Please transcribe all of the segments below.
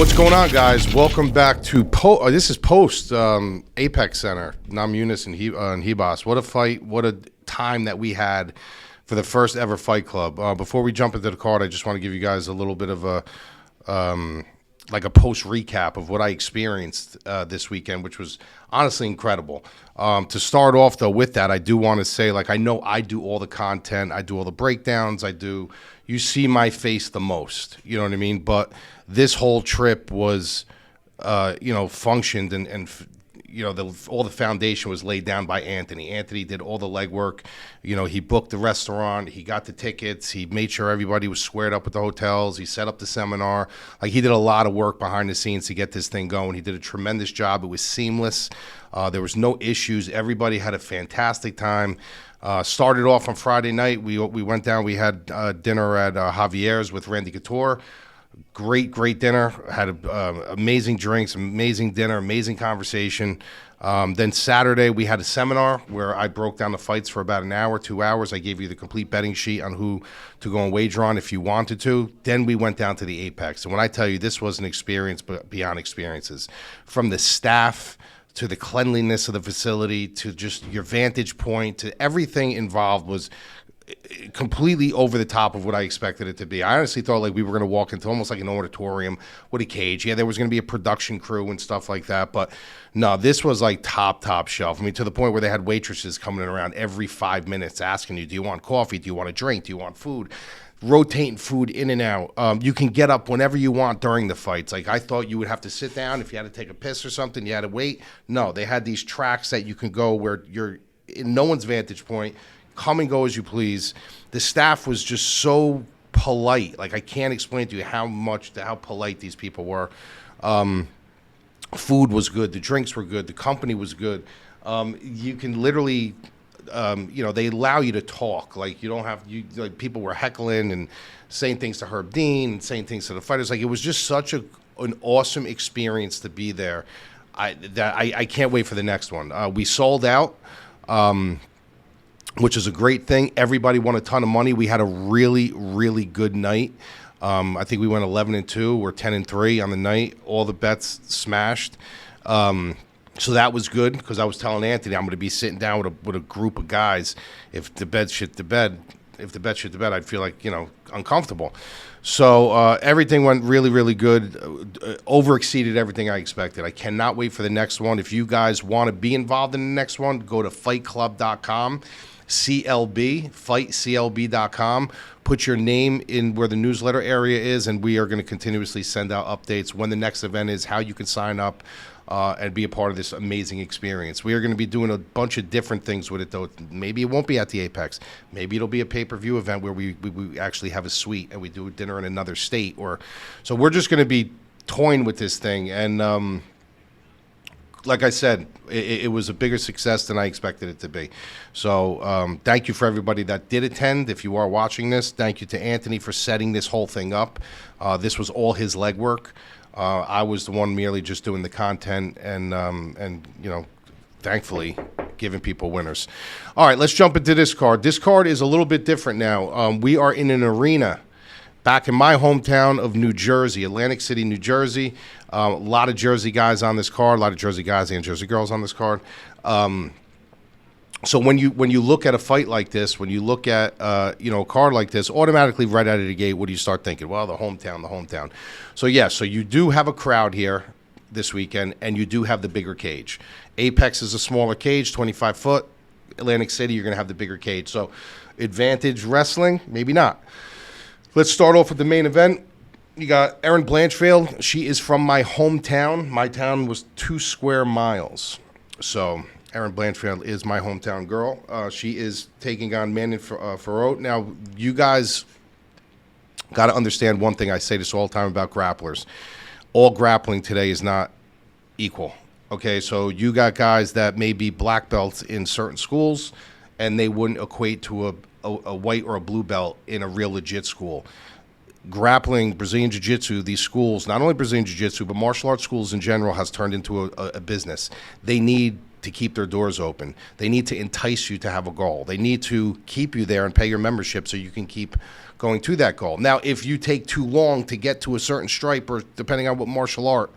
What's going on, guys? Welcome back to this is post Apex Center, Namunis and Hebas. What a fight! What a time that we had for the first ever Fight Club. Before we jump into the card, I just want to give you guys a little bit of a post recap of what I experienced this weekend, which was honestly incredible. To start off though with that, I do want to say, I know I do all the content, I do all the breakdowns, you see my face the most, you know what I mean? But this whole trip was, functioned and all the foundation was laid down by Anthony. Anthony did all the legwork. He booked the restaurant. He got the tickets. He made sure everybody was squared up with the hotels. He set up the seminar. He did a lot of work behind the scenes to get this thing going. He did a tremendous job. It was seamless. There was no issues. Everybody had a fantastic time. Started off on Friday night. We went down. We had dinner at Javier's with Randy Couture. Great dinner. Had amazing drinks, amazing dinner, amazing conversation. Then Saturday we had a seminar where I broke down the fights for about an hour, 2 hours. I gave you the complete betting sheet on who to go and wager on if you wanted to. Then we went down to the Apex. And when I tell you this was an experience beyond experiences, from the staff to the cleanliness of the facility to just your vantage point to everything involved was completely over the top of what I expected it to be. I honestly thought we were going to walk into almost like an auditorium with a cage. Yeah, there was going to be a production crew and stuff like that, but no, this was top shelf. I mean, to the point where they had waitresses coming in around every 5 minutes asking you, do you want coffee? Do you want a drink? Do you want food? Rotating food in and out. You can get up whenever you want during the fights. I thought you would have to sit down if you had to take a piss or something. You had to wait. No, they had these tracks that you can go where you're in no one's vantage point. Come and go as you please. The staff was just so polite. I can't explain to you how polite these people were. Food was good. The drinks were good. The company was good. You can literally, they allow you to talk. You don't have people were heckling and saying things to Herb Dean and saying things to the fighters. It was just such an awesome experience to be there. I can't wait for the next one. We sold out. Which is a great thing. Everybody won a ton of money. We had a really, really good night. I think we went 11-2 or 10-3 on the night. All the bets smashed. So that was good because I was telling Anthony I'm going to be sitting down with a group of guys. If the bet shit the bed, I'd feel uncomfortable. So everything went really, really good. Over-exceeded everything I expected. I cannot wait for the next one. If you guys want to be involved in the next one, go to FightClub.com. fightclb.com. Put your name in where the newsletter area is, and we are going to continuously send out updates when the next event is, how you can sign up and be a part of this amazing experience. We are going to be doing a bunch of different things with it, though. Maybe it won't be at the Apex. Maybe it'll be a pay-per-view event where we actually have a suite and we do a dinner in another state. So we're just going to be toying with this thing, and like I said, it was a bigger success than I expected it to be. So thank you for everybody that did attend. If you are watching this, thank you to Anthony for setting this whole thing up. This was all his legwork. I was the one merely just doing the content and thankfully giving people winners. All right, let's jump into this card. This card is a little bit different now. We are in an arena back in my hometown of New Jersey, Atlantic City, New Jersey. A lot of Jersey guys on this card, a lot of Jersey guys and Jersey girls on this card. So when you look at a fight like this, when you look at a card like this, automatically right out of the gate, what do you start thinking? Well, the hometown. So so you do have a crowd here this weekend, and you do have the bigger cage. Apex is a smaller cage, 25 foot. Atlantic City, you're going to have the bigger cage. So advantage wrestling, maybe not. Let's start off with the main event. You got Erin Blanchfield. She is from my hometown. My town was 2 square miles. So Erin Blanchfield is my hometown girl. She is taking on Manon Fiorot. Now, you guys got to understand one thing. I say this all the time about grapplers. All grappling today is not equal. Okay, so you got guys that may be black belts in certain schools, and they wouldn't equate to a white or a blue belt in a real legit school. Grappling, Brazilian Jiu-Jitsu, these schools, not only Brazilian Jiu-Jitsu, but martial arts schools in general, has turned into a business. They need to keep their doors open. They need to entice you to have a goal. They need to keep you there and pay your membership so you can keep going to that goal. Now, if you take too long to get to a certain stripe, or depending on what martial art,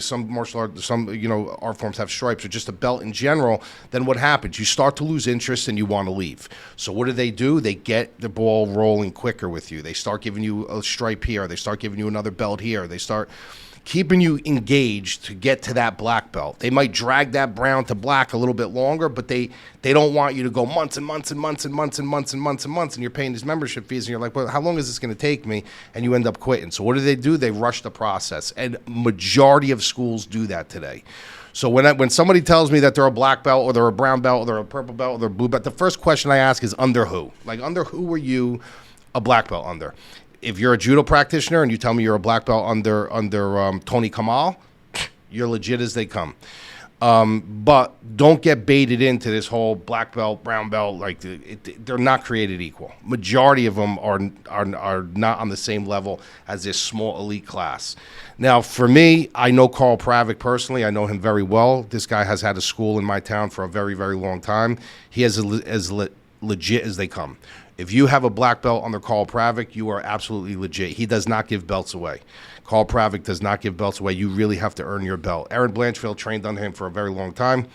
some martial art, some, art forms have stripes, or just a belt in general, then what happens? You start to lose interest and you want to leave. So what do? They get the ball rolling quicker with you. They start giving you a stripe here. They start giving you another belt here. They start keeping you engaged to get to that black belt. They might drag that brown to black a little bit longer, but they don't want you to go months and months and months and months and months and months and months, and you're paying these membership fees, and you're like, well, how long is this going to take me? And you end up quitting. So what do? They rush the process, and majority of schools do that today. So when somebody tells me that they're a black belt, or they're a brown belt, or they're a purple belt, or they're a blue belt, the first question I ask is, under who? Like, under who were you a black belt under? If you're a judo practitioner and you tell me you're a black belt under Tony Kamal, you're legit as they come. But don't get baited into this whole black belt, brown belt. Like, they're not created equal. Majority of them are not on the same level as this small elite class. Now, for me, I know Carl Pravik personally. I know him very well. This guy has had a school in my town for a very, very long time. He is as legit as they come. If you have a black belt under Carl Pravik, you are absolutely legit. He does not give belts away. Carl Pravik does not give belts away. You really have to earn your belt. Erin Blanchfield trained under him for a very long time.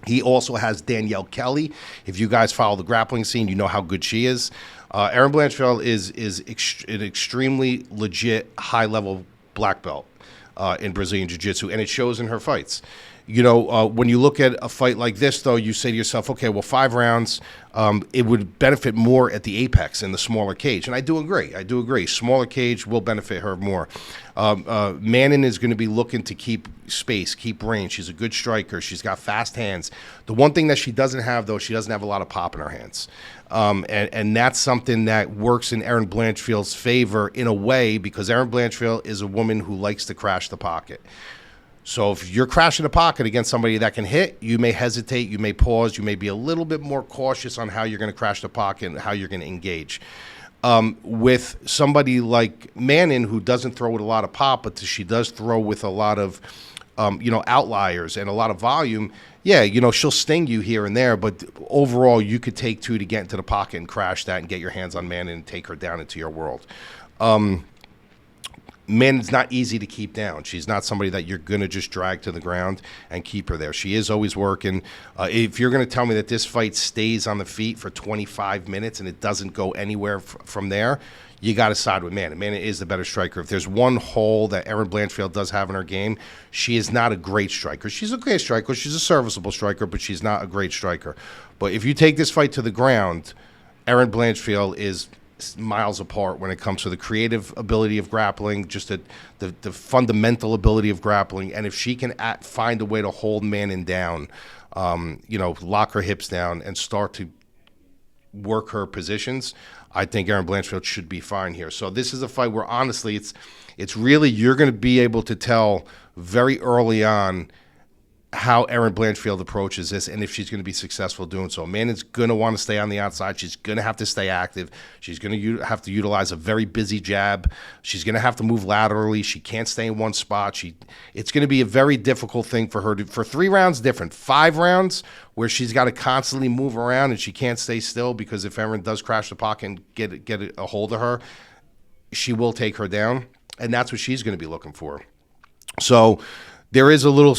He also has Danielle Kelly. If you guys follow the grappling scene, you know how good she is. Erin Blanchfield is an extremely legit, high-level black belt in Brazilian Jiu-Jitsu, and it shows in her fights. When you look at a fight like this, though, you say to yourself, okay, well, 5 rounds, it would benefit more at the apex in the smaller cage. And I do agree. Smaller cage will benefit her more. Manon is going to be looking to keep space, keep range. She's a good striker. She's got fast hands. The one thing that she doesn't have, though, she doesn't have a lot of pop in her hands. And that's something that works in Erin Blanchfield's favor in a way, because Erin Blanchfield is a woman who likes to crash the pocket. So if you're crashing the pocket against somebody that can hit, you may hesitate, you may pause, you may be a little bit more cautious on how you're going to crash the pocket and how you're going to engage. With somebody like Manon, who doesn't throw with a lot of pop, but she does throw with a lot of, outliers and a lot of volume, she'll sting you here and there, but overall you could take 2 to get into the pocket and crash that and get your hands on Manon and take her down into your world. Manon's not easy to keep down. She's not somebody that you're going to just drag to the ground and keep her there. She is always working. If you're going to tell me that this fight stays on the feet for 25 minutes and it doesn't go anywhere from there, you got to side with Manon. Manon is the better striker. If there's one hole that Erin Blanchfield does have in her game, she is not a great striker. She's a great striker. She's a serviceable striker, but she's not a great striker. But if you take this fight to the ground, Erin Blanchfield is miles apart when it comes to the creative ability of grappling, just the fundamental ability of grappling. And if she can find a way to hold Manon down, lock her hips down and start to work her positions, I think Erin Blanchfield should be fine here. So this is a fight where, honestly, it's really, you're going to be able to tell very early on how Erin Blanchfield approaches this and if she's going to be successful doing so. Manon's going to want to stay on the outside. She's going to have to stay active. She's going to have to utilize a very busy jab. She's going to have to move laterally. She can't stay in one spot. It's going to be a very difficult thing for her to, for 3 rounds different. 5 rounds where she's got to constantly move around and she can't stay still, because if Erin does crash the pocket and get a hold of her, she will take her down, and that's what she's going to be looking for. So there is a little,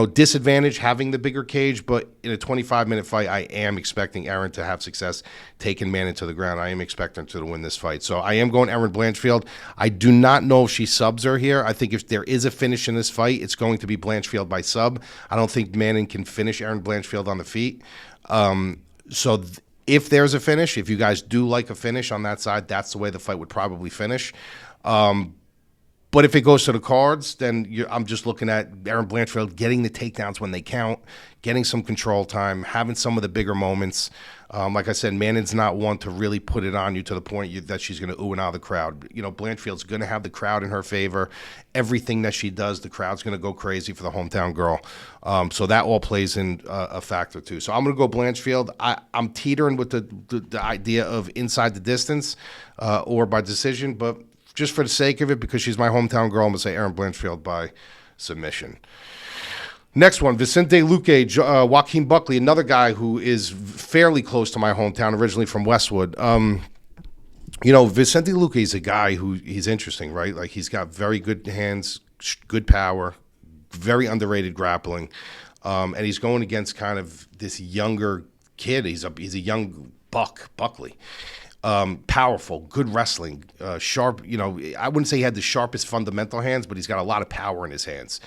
disadvantage having the bigger cage, but in a 25-minute fight, I am expecting Erin to have success taking Manon to the ground. I am expecting her to win this fight. So I am going Erin Blanchfield. I do not know if she subs her here. I think if there is a finish in this fight, it's going to be Blanchfield by sub. I don't think Manon can finish Erin Blanchfield on the feet. If there's a finish, if you guys do like a finish on that side, that's the way the fight would probably finish. But if it goes to the cards, then I'm just looking at Erin Blanchfield getting the takedowns when they count, getting some control time, having some of the bigger moments. Like I said, Manon's not one to really put it on you to the point that she's going to ooh and ah of the crowd. Blanchfield's going to have the crowd in her favor. Everything that she does, the crowd's going to go crazy for the hometown girl. So that all plays in a factor too. So I'm going to go Blanchfield. I'm teetering with the idea of inside the distance or by decision, but just for the sake of it, because she's my hometown girl, I'm going to say Erin Blanchfield by submission. Next one, Vicente Luque, Joaquin Buckley, another guy who is fairly close to my hometown, originally from Westwood. Vicente Luque is a guy who he's interesting, right? Like he's got very good hands, good power, very underrated grappling, and he's going against kind of this younger kid. He's a young Buckley. Powerful, good wrestling, sharp. I wouldn't say he had the sharpest fundamental hands, but he's got a lot of power in his hands.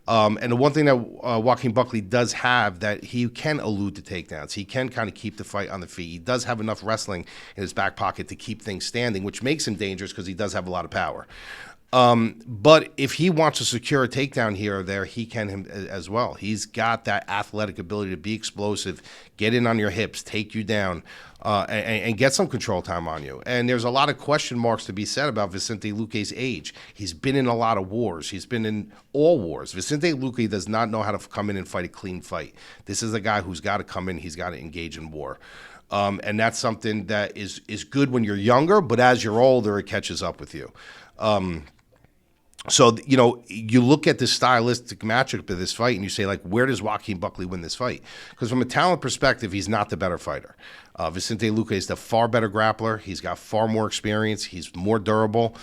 And the one thing that Joaquin Buckley does have, that he can elude the takedowns. He can kind of keep the fight on the feet. He does have enough wrestling in his back pocket to keep things standing, which makes him dangerous because he does have a lot of power. But if he wants to secure a takedown here or there, he can as well. He's got that athletic ability to be explosive, get in on your hips, take you down, and get some control time on you. And there's a lot of question marks to be said about Vicente Luque's age. He's been in a lot of wars. He's been in all wars. Vicente Luque does not know how to come in and fight a clean fight. This is a guy who's got to come in. He's got to engage in war. And that's something that is good when you're younger, but as you're older, it catches up with you. So, you look at the stylistic matchup of this fight and you say, like, where does Joaquin Buckley win this fight? Because from a talent perspective, he's not the better fighter. Vicente Luque is the far better grappler. He's got far more experience. He's more durable.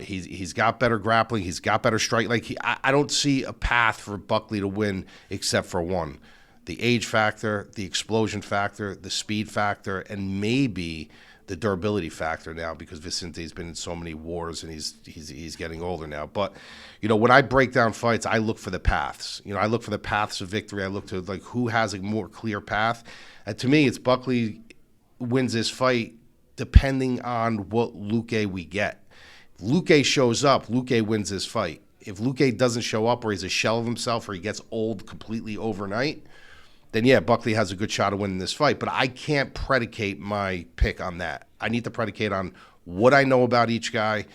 He's got better grappling. He's got better strike. I don't see a path for Buckley to win except for one: the age factor, the explosion factor, the speed factor, and maybe the durability factor now, because Vicente's been in so many wars and he's getting older now. But when I break down fights, I look for the paths. I look for the paths of victory. I look to like who has a more clear path. And to me, it's Buckley wins this fight depending on what Luque we get. If Luque shows up, Luque wins this fight. If Luque doesn't show up, or he's a shell of himself, or he gets old completely overnight, then yeah, Buckley has a good shot of winning this fight. But I can't predicate my pick on that. I need to predicate on what I know about each guy,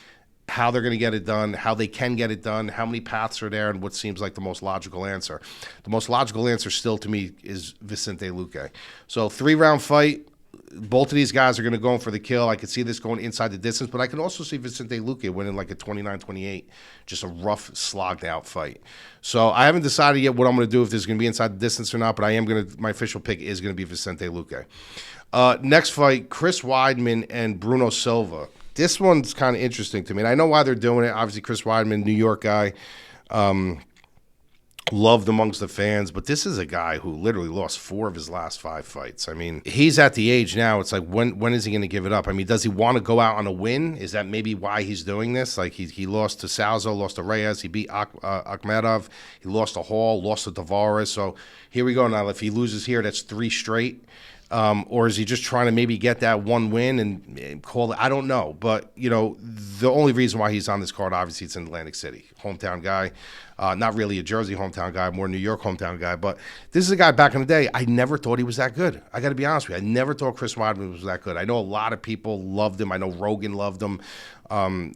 how they're going to get it done, how they can get it done, how many paths are there, and what seems like the most logical answer. The most logical answer still to me is Vicente Luque. So 3-round fight. Both of these guys are going to go in for the kill. I could see this going inside the distance, but I can also see Vicente Luque winning like a 29-28, just a rough, slogged-out fight. So I haven't decided yet what I'm going to do, if this is going to be inside the distance or not, but my official pick is going to be Vicente Luque. Next fight, Chris Weidman and Bruno Silva. This one's kind of interesting to me, and I know why they're doing it. Obviously, Chris Weidman, New York guy, loved amongst the fans, but this is a guy who literally lost 4 of his last 5 fights. I mean, he's at the age now, it's like, when is he going to give it up? I mean, does he want to go out on a win? Is that maybe why he's doing this? Like, he lost to Salzo, lost to Reyes, he beat Akhmedov, he lost to Hall, lost to Tavares. So here we go now. If he loses here, that's 3 straight. Or is he just trying to maybe get that one win and call it? I don't know. But, the only reason why he's on this card, obviously, it's in Atlantic City. Hometown guy. Not really a Jersey hometown guy, more New York hometown guy. But this is a guy back in the day, I never thought he was that good. I got to be honest with you. I never thought Chris Weidman was that good. I know a lot of people loved him. I know Rogan loved him. But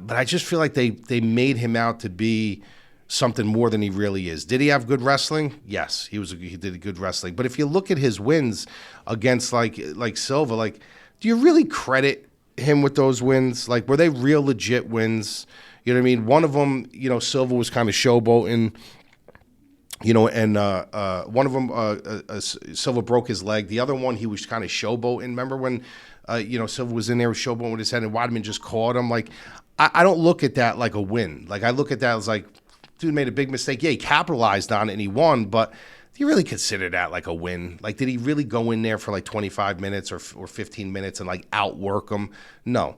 I just feel like they made him out to be something more than he really is. Did he have good wrestling? Yes, he did good wrestling. But if you look at his wins against like Silva, do you really credit him with those wins? Like, were they real legit wins? You know what I mean? One of them, Silva was kind of showboating, and one of them, Silva broke his leg. The other one, he was kind of showboating. Remember when, Silva was in there showboating with his head and Weidman just caught him? Like, I don't look at that like a win. Like, I look at that as like, dude made a big mistake. Yeah, he capitalized on it and he won, but do you really consider that like a win? Like, did he really go in there for like 25 minutes or 15 minutes and like outwork him? No.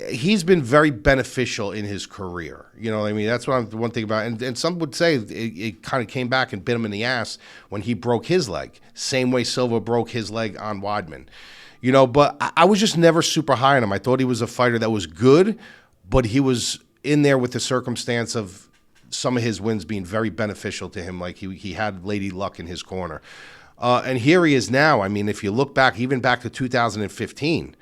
He's been very beneficial in his career. You know what I mean? That's what one thing about it. And some would say it kind of came back and bit him in the ass when he broke his leg. Same way Silva broke his leg on Weidman. But I was just never super high on him. I thought he was a fighter that was good, but he was in there with the circumstance of some of his wins being very beneficial to him. Like he had Lady Luck in his corner. And here he is now. I mean, if you look back, even back to 2015,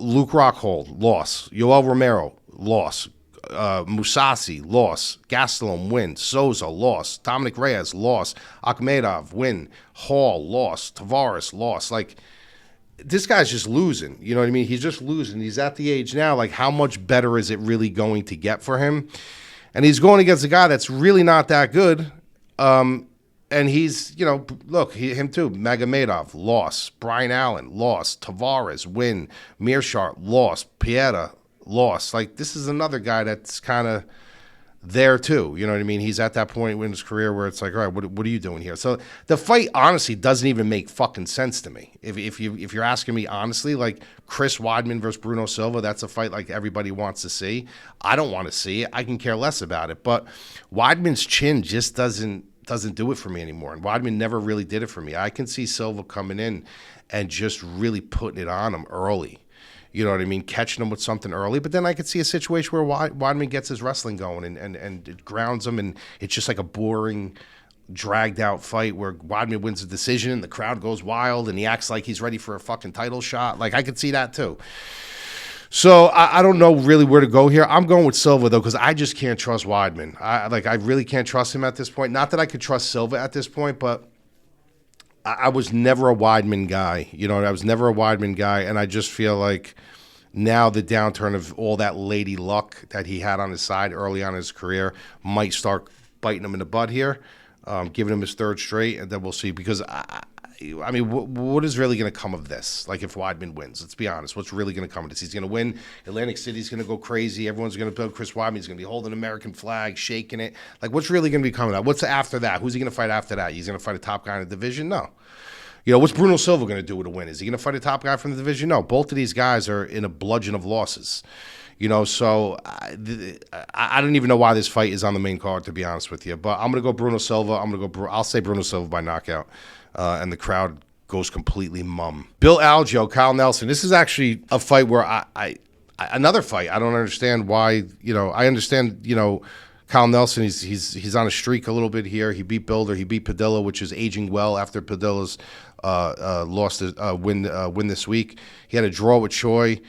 Luke Rockhold, loss. Yoel Romero, loss. Mousasi, loss. Gastelum, win. Souza, loss. Dominic Reyes, loss. Akhmedov, win. Hall, loss. Tavares, loss. Like, this guy's just losing. You know what I mean? He's just losing. He's at the age now, like, how much better is it really going to get for him? And he's going against a guy that's really not that good. And he's, look, him too. Magomedov, loss. Brian Allen, loss. Tavares, win. Mearshart, loss. Pieta, loss. Like, this is another guy that's kind of there too. You know what I mean? He's at that point in his career where it's like, all right, what are you doing here? So the fight honestly doesn't even make fucking sense to me. If you're asking me honestly, like Chris Weidman versus Bruno Silva, that's a fight like everybody wants to see. I don't want to see it. I can care less about it. But Weidman's chin just doesn't do it for me anymore. And Weidman never really did it for me. I can see Silva coming in and just really putting it on him early. You know what I mean? Catching him with something early. But then I could see a situation where Weidman gets his wrestling going and it grounds him, and it's just like a boring, dragged-out fight where Weidman wins a decision and the crowd goes wild and he acts like he's ready for a fucking title shot. Like, I could see that too. So I don't know really where to go here. I'm going with Silva, though, because I just can't trust Weidman. I really can't trust him at this point. Not that I could trust Silva at this point, but I was never a Weidman guy. I was never a Weidman guy, and I just feel like now the downturn of all that lady luck that he had on his side early on in his career might start biting him in the butt here, giving him his third straight, and then we'll see. Because, I mean, what is really going to come of this? Like, if Weidman wins, let's be honest, what's really going to come of this? He's going to win. Atlantic City's going to go crazy. Everyone's going to build Chris Weidman. He's going to be holding an American flag, shaking it. Like, what's really going to be coming out? What's after that? Who's he going to fight after that? He's going to fight a top guy in the division? No. What's Bruno Silva going to do to win? Is he going to fight a top guy from the division? No. Both of these guys are in a bludgeon of losses. So I don't even know why this fight is on the main card, to be honest with you. But I'm going to go Bruno Silva. I'll say Bruno Silva by knockout. And the crowd goes completely mum. Bill Algeo, Kyle Nelson. This is actually a fight where another fight. I don't understand why. I understand. Kyle Nelson. He's on a streak a little bit here. He beat Bilder. He beat Padilla, which is aging well after Padilla's lost win this week. He had a draw with Choi.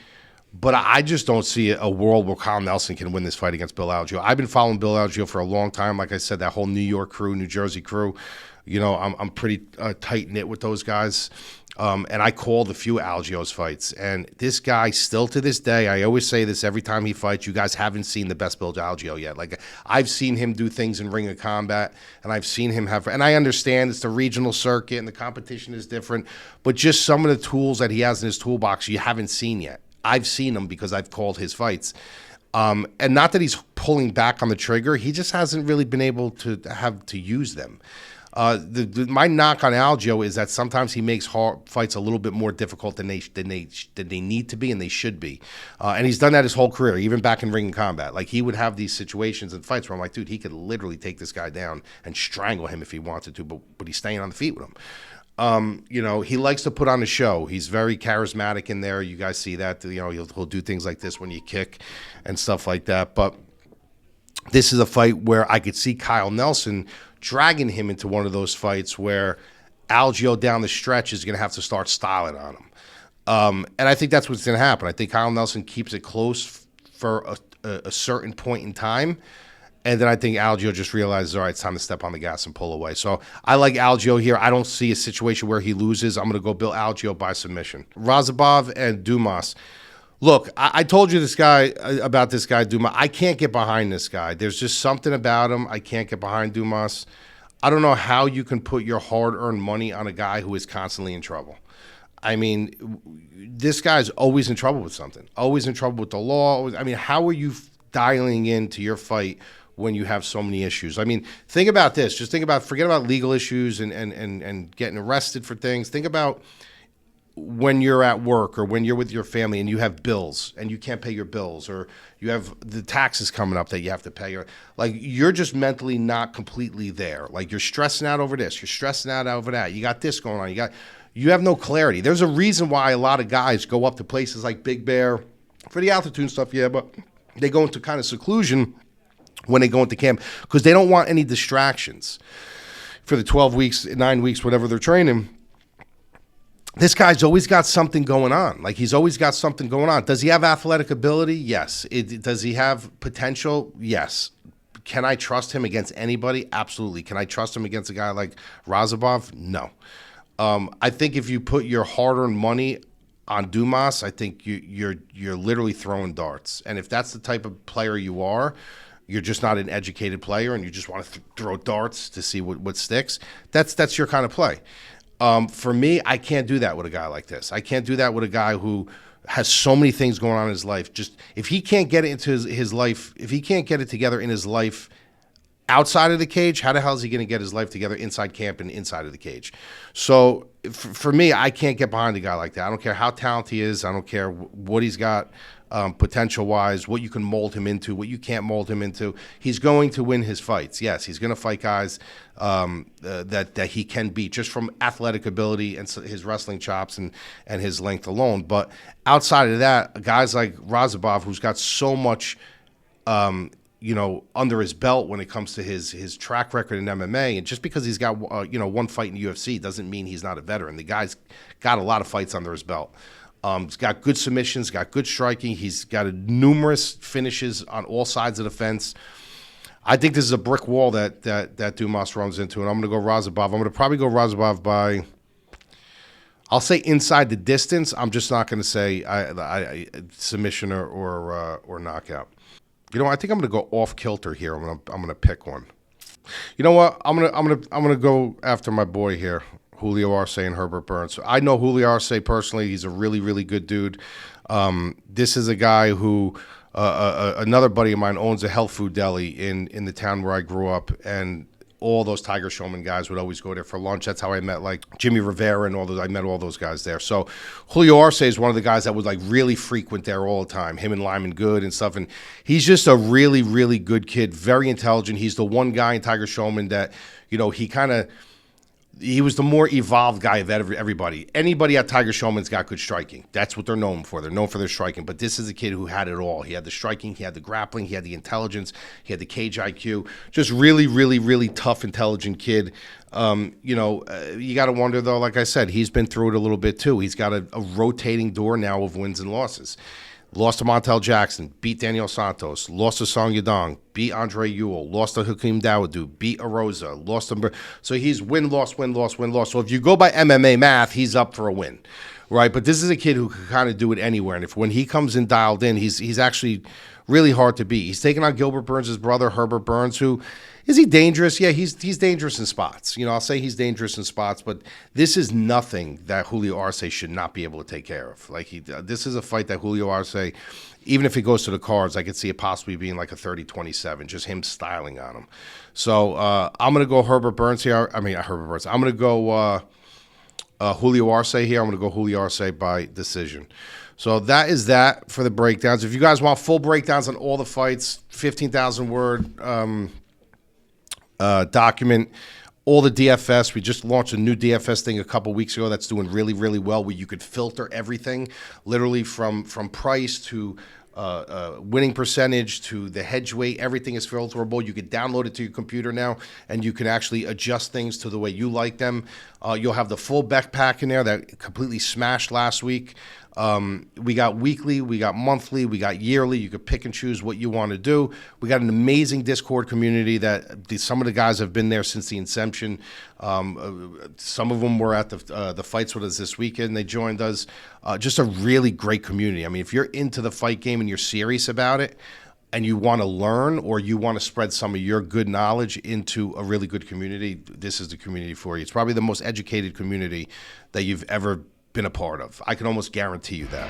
But I just don't see a world where Kyle Nelson can win this fight against Bill Algeo. I've been following Bill Algeo for a long time. Like I said, that whole New York crew, New Jersey crew. I'm pretty tight-knit with those guys. And I called a few Algeo's fights. And this guy, still to this day, I always say this every time he fights, you guys haven't seen the best Bill Algeo yet. Like, I've seen him do things in Ring of Combat, and I've seen him and I understand it's the regional circuit and the competition is different, but just some of the tools that he has in his toolbox you haven't seen yet. I've seen them because I've called his fights. And not that he's pulling back on the trigger. He just hasn't really been able to have to use them. My knock on Algeo is that sometimes he makes fights a little bit more difficult than they need to be and they should be. And he's done that his whole career, even back in Ring and Combat. Like, he would have these situations and fights where I'm like, dude, he could literally take this guy down and strangle him if he wanted to, but he's staying on the feet with him. He likes to put on a show. He's very charismatic in there. You guys see that. He'll do things like this when you kick and stuff like that. But this is a fight where I could see Kyle Nelson dragging him into one of those fights where Algeo down the stretch is going to have to start styling on him. And I think that's what's going to happen. I think Kyle Nelson keeps it close for a certain point in time. And then I think Algeo just realizes, all right, it's time to step on the gas and pull away. So I like Algeo here. I don't see a situation where he loses. I'm going to go Bill Algeo by submission. Ruziboev and Dumas. Look, I told you about this guy, Dumas. I can't get behind this guy. There's just something about him. I can't get behind Dumas. I don't know how you can put your hard-earned money on a guy who is constantly in trouble. I mean, this guy's always in trouble with something. Always in trouble with the law. I mean, how are you dialing into your fight when you have so many issues? I mean, think about this. Just forget about legal issues and getting arrested for things. Think about when you're at work or when you're with your family and you have bills and you can't pay your bills, or you have the taxes coming up that you have to pay. Or, like, you're just mentally not completely there. Like, you're stressing out over this. You're stressing out over that. You got this going on. You have no clarity. There's a reason why a lot of guys go up to places like Big Bear for the altitude stuff, yeah, but they go into kind of seclusion when they go into camp because they don't want any distractions for the 12 weeks, 9 weeks, whatever they're training. This guy's always got something going on. Like, he's always got something going on. Does he have athletic ability? Yes. Does he have potential? Yes. Can I trust him against anybody? Absolutely. Can I trust him against a guy like Ruziboev? No. I think if you put your hard-earned money on Dumas, I think you're literally throwing darts. And if that's the type of player you are, you're just not an educated player and you just want to throw darts to see what sticks, that's your kind of play. For me, I can't do that with a guy like this. I can't do that with a guy who has so many things going on in his life. Just if he can't get it into his life, if he can't get it together in his life outside of the cage, how the hell is he going to get his life together inside camp and inside of the cage? So for me, I can't get behind a guy like that. I don't care how talented he is. I don't care what he's got potential-wise, what you can mold him into, what you can't mold him into. He's going to win his fights. Yes, he's going to fight guys that he can beat just from athletic ability and his wrestling chops and his length alone. But outside of that, guys like Ruziboev, who's got so much under his belt when it comes to his track record in MMA. And just because he's got, one fight in the UFC doesn't mean he's not a veteran. The guy's got a lot of fights under his belt. He's got good submissions, got good striking. He's got numerous finishes on all sides of the fence. I think this is a brick wall that Dumas runs into, and I'm going to go Ruziboev. I'm going to probably go Ruziboev by, I'll say inside the distance. I'm just not going to say submission or knockout. I think I'm going to go off kilter here. I'm going to pick one. You know what? I'm going to go after my boy here, Julio Arce and Herbert Burns. I know Julio Arce personally. He's a really, really good dude. This is a guy who another buddy of mine owns a health food deli in the town where I grew up, and all those Tiger Showman guys would always go there for lunch. That's how I met like Jimmy Rivera and all those. I met all those guys there. So Julio Arce is one of the guys that would like really frequent there all the time. Him and Lyman Good and stuff. And he's just a really, really good kid. Very intelligent. He's the one guy in Tiger Showman that, he was the more evolved guy of everybody. Anybody at Tiger Showman's got good striking. That's what they're known for. They're known for their striking. But this is a kid who had it all. He had the striking, he had the grappling, he had the intelligence, he had the cage IQ. Just really, really, really tough, intelligent kid. You got to wonder, though, like I said, he's been through it a little bit, too. He's got a rotating door now of wins and losses. Lost to Montel Jackson, beat Daniel Santos, lost to Song Yadong, beat Andre Ewell, lost to Hakeem Dawodu, beat Arosa, lost to... So he's win, loss, win, loss, win, loss. So if you go by MMA math, he's up for a win, right? But this is a kid who can kind of do it anywhere. And when he comes in dialed in, he's actually really hard to beat. He's taking on Gilbert Burns' brother, Herbert Burns, who... Is he dangerous? Yeah, he's dangerous in spots. I'll say he's dangerous in spots, but this is nothing that Julio Arce should not be able to take care of. This is a fight that Julio Arce, even if it goes to the cards, I could see it possibly being like a 30-27, just him styling on him. So I'm going to go Herbert Burns here. I mean, Herbert Burns. I'm going to go Julio Arce here. I'm going to go Julio Arce by decision. So that is that for the breakdowns. If you guys want full breakdowns on all the fights, 15,000-word document, all the DFS. We just launched a new DFS thing a couple weeks ago that's doing really, really well, where you could filter everything, literally from price to winning percentage to the hedge weight. Everything is filterable. You can download it to your computer now, and you can actually adjust things to the way you like them. You'll have the full backpack in there that completely smashed last week. We got weekly, we got monthly, we got yearly. You could pick and choose what you want to do. We got an amazing Discord community that some of the guys have been there since the inception. Some of them were at the fights with us this weekend. They joined us. Just a really great community. I mean, if you're into the fight game and you're serious about it, and you want to learn or you want to spread some of your good knowledge into a really good community, this is the community for you. It's probably the most educated community that you've ever been a part of. I can almost guarantee you that.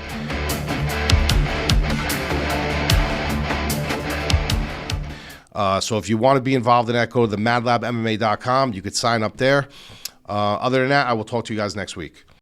So if you want to be involved in that, go to the madlabmma.com. You could sign up there. Other than that, I will talk to you guys next week.